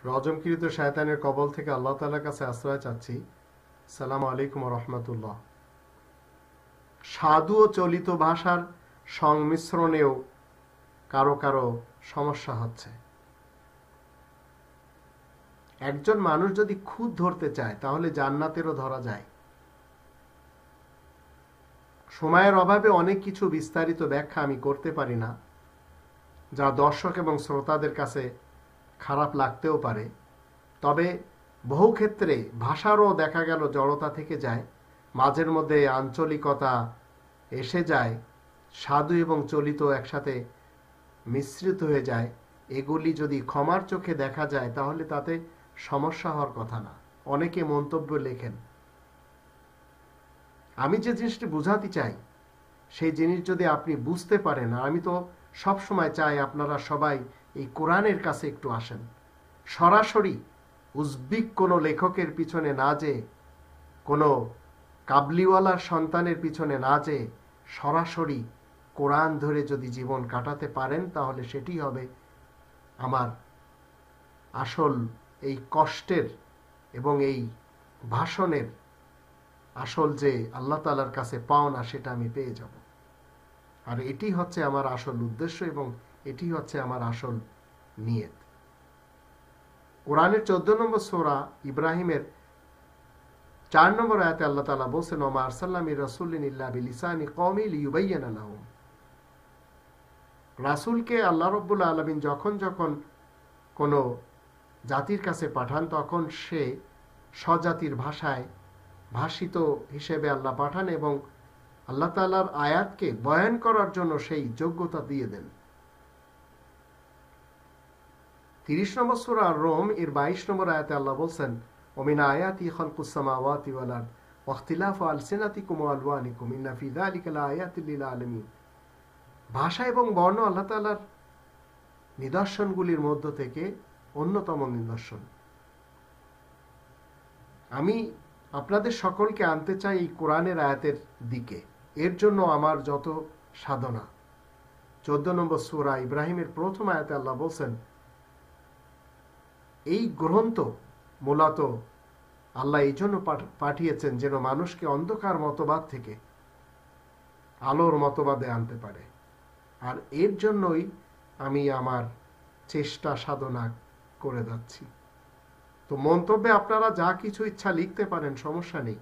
রজমকৃত শয়তানের কবল থেকে আল্লাহ তাআলার কাছে আশ্রয় চাচ্ছি। আসসালামু আলাইকুম ওয়া রাহমাতুল্লাহ। সাধু ও চলিত ভাষার সংমিশ্রণেও কারো কারো সমস্যা হচ্ছে। একজন মানুষ যদি খুদ ধরতে চায় তাহলে জান্নাতেরও ধরা যায়। সময়ের অভাবে অনেক কিছু বিস্তারিত ব্যাখ্যা আমি করতে পারি না, যা দর্শক এবং শ্রোতাদের কাছে খারাপ লাগতেও পারে। তবে বহু ক্ষেত্রে ভাষারও দেখা গেল জড়তা থেকে যায়, মাঝের মধ্যে আঞ্চলিকতা এসে যায়, সাধু এবং চলিত একসাথে মিশ্রিত হয়ে যায়। এগুলি যদি ক্ষমার চোখে দেখা যায় তাহলে তাতে সমস্যা হওয়ার কথা না। অনেকে মন্তব্য লেখেন। আমি যে জিনিসটি বুঝাতে চাই সেই জিনিস যদি আপনি বুঝতে পারেন, আর আমি তো সব সময় চাই আপনারা সবাই এই কোরআনের কাছে একটু আসেন, সরাসরি উজবিক কোনো লেখকের পিছনে না যেয়ে, কোনো কাবলিওয়ালার সন্তানের পিছনে না যেয়ে সরাসরি কোরআন ধরে যদি জীবন কাটাতে পারেন তাহলে সেটি হবে আমার আসল এই কষ্টের এবং এই ভাষণের আসল যে আল্লাহ তাআলার কাছে পাওনা, সেটা আমি পেয়ে যাব। আর এটি হচ্ছে আমার আসল উদ্দেশ্য এবং এটি হচ্ছে আমার আসল নিয়ত। কোরআনের 14 নম্বর সূরা ইব্রাহিমের 4 নম্বর আয়াতে আল্লাহ তাআলা বলেন, ওয়া মা আরসালনা মির রাসূলিন ইল্লা বিলিসানি কওমি লিয়ুবাইয়িনা লাহুম। রাসূলকে আল্লাহ রাব্বুল আলামিন যখন যখন কোনো জাতির কাছে পাঠান তখন সে স্বজাতির ভাষায় ভাষিত হিসেবে আল্লাহ পাঠান এবং আল্লাহ তাআলার আয়াতকে বয়ান করার জন্য সেই যোগ্যতা দিয়ে দেন। 30 নম্বর সূরা রোম এর 22 নম্বর আয়াতে আল্লাহ বলছেন, ওমিন আয়াতি খালকুস সামাওয়াতি ওয়াল আরদ ওয়া ইখতিলাফু আলসিনাতিকুম ওয়া আলওয়ানিকুম ইন্না ফি যালিকা লাআয়াতিল লিল আলামিন। ভাষা এবং বর্ণ আল্লাহ তাআলার নিদর্শনগুলির মধ্য থেকে অন্যতম নিদর্শন। আমি আপনাদের সকলকে আনতে চাই এই কোরআনের আয়াতের দিকে। এর জন্য আমার যত সাধনা। 14 নম্বর সূরা ইব্রাহিমের প্রথম আয়াতে আল্লাহ বলছেন, এই গ্রন্থ মূলত আল্লাহ এই জন্য পাঠিয়েছেন যেন মানুষকে অন্ধকার মতবাদ থেকে আলোর মতবাদে আনতে পারে। আর এর জন্যই আমি আমার চেষ্টা সাধনা করে যাচ্ছি। তো মন্তব্যে আপনারা যা কিছু ইচ্ছা লিখতে পারেন, সমস্যা নেই,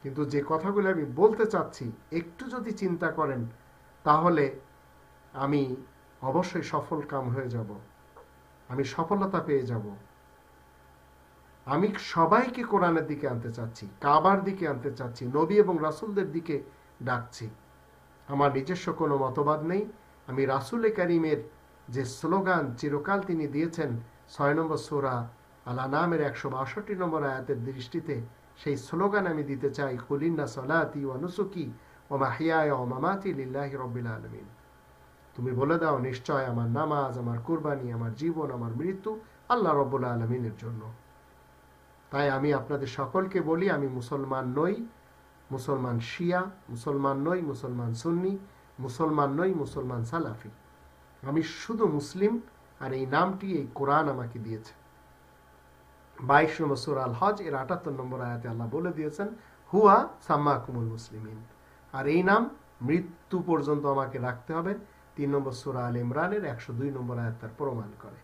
কিন্তু যে কথাগুলো আমি বলতে চাচ্ছি একটু যদি চিন্তা করেন তাহলে আমি অবশ্যই সফল কাম হয়ে যাব, আমি সফলতা পেয়ে যাব। আমি সবাইকে কোরআনের দিকে আনতে চাচ্ছি, কাবার দিকে আনতে চাচ্ছি, নবী এবং রাসূলদের দিকে ডাকছি। আমার নিজস্ব কোনো মতবাদ নেই। আমি রাসূল কারীমের যে স্লোগান চিরকাল তিনি দিয়েছেন 6 নম্বর সূরা আল আনামের 162 নম্বর আয়াতের দৃষ্টিতে সেই স্লোগান আমি দিতে চাই, কুল ইন্না সলাতি ওয়া নুসুকি ওয়া মাহইয়ায়া ওয়া মামাতি লিল্লাহি রাব্বিল আলামিন। তুমি বলে দাও, নিশ্চয় আমার নামাজ, আমার কুরবানি, আমার জীবন, আমার মৃত্যু আল্লাহ রাব্বুল আলামিনের জন্য। তাই আমি আপনাদের সকলকে বলি, আমি মুসলমান নই, মুসলমান শিয়া, মুসলমান নই, মুসলমান সুন্নি, মুসলমান নই, মুসলমান সালাফি। আমি শুধু মুসলিম, আর এই নামটি এই কোরআন আমাকে দিয়েছে। 22 নম্বর সূরা আল হজ এর 78 নম্বর আয়াতে আল্লাহ বলে দিয়েছেন, হুয়া সাম্মাকুমুল মুসলিমিন। আর এই নাম মৃত্যু পর্যন্ত আমাকে রাখতে হবে। 3 নম্বর সূরা আল ইমরানের 102 নম্বর আয়াত তার প্রমাণ করে।